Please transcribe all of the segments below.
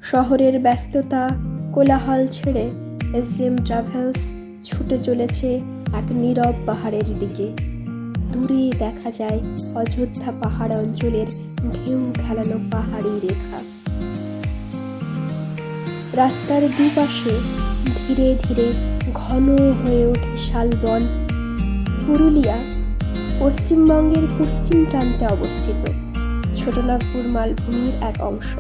শহরের ব্যস্ততা কোলাহল ছেড়ে এসএম ট্রাভেলস ছুটে চলেছে এক নীরব পাহাড়ের দিকে। দূরে দেখা যায় অযোধ্যা পাহাড় অঞ্চলের ঢেউ খেলানো পাহাড়ি রেখা। রাস্তার দুপাশে ধীরে ধীরে ঘন হয়ে ওঠে শালবন। পুরুলিয়া পশ্চিমবঙ্গের পশ্চিম প্রান্তে অবস্থিত ছোটনাগপুর মালভূমির এক অংশ।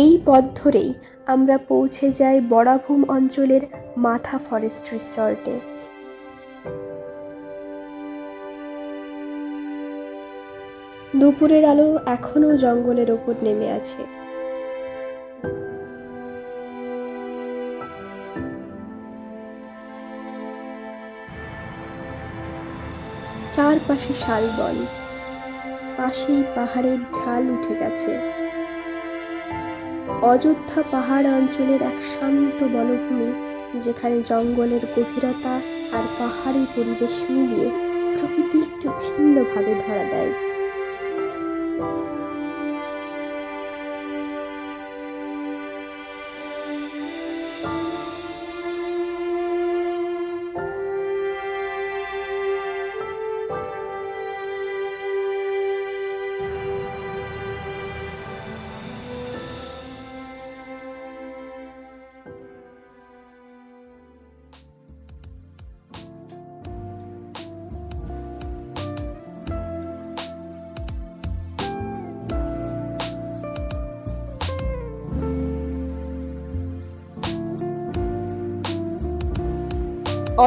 এই পথ ধরেই আমরা পৌঁছে যাই বরাভূম অঞ্চলের মাথা ফরেস্ট রিসর্টে। দুপুরের আলো এখনো জঙ্গলের ওপর নেমে আছে। চারপাশে শালবন, পাশেই পাহাড়ের ঢাল উঠে গেছে। অযোধ্যা পাহাড় অঞ্চলের এক শান্ত বনভূমি, যেখানে জঙ্গলের গভীরতা আর পাহাড়ি পরিবেশ মিলিয়ে প্রকৃতি একটু ভিন্নভাবে ধরা দেয়।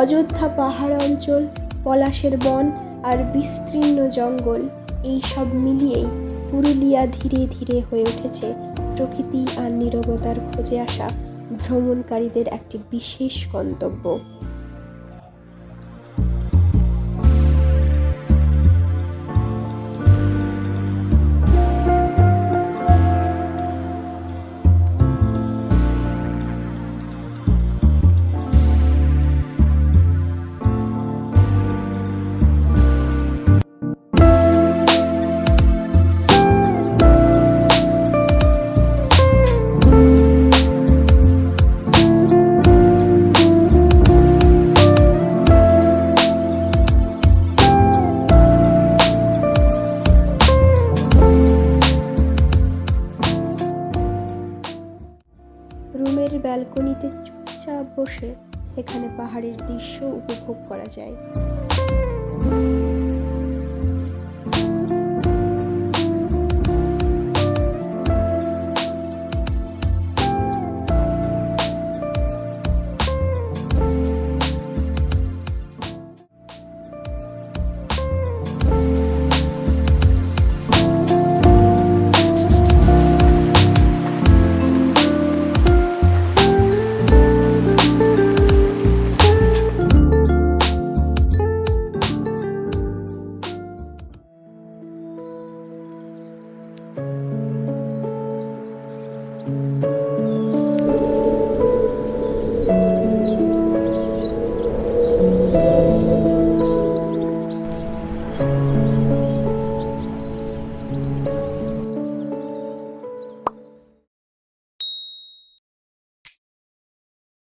অযোধ্যা পাহাড় অঞ্চল, পলাশের বন আর বিস্তীর্ণ জঙ্গল, এই সব মিলিয়েই পুরুলিয়া ধীরে ধীরে হয়ে উঠেছে প্রকৃতি আর নীরবতার খোঁজে আসা ভ্রমণকারীদের একটি বিশেষ গন্তব্য। রুমের ব্যালকনিতে চুপচাপ বসে এখানে পাহাড়ের দৃশ্য উপভোগ করা যায়।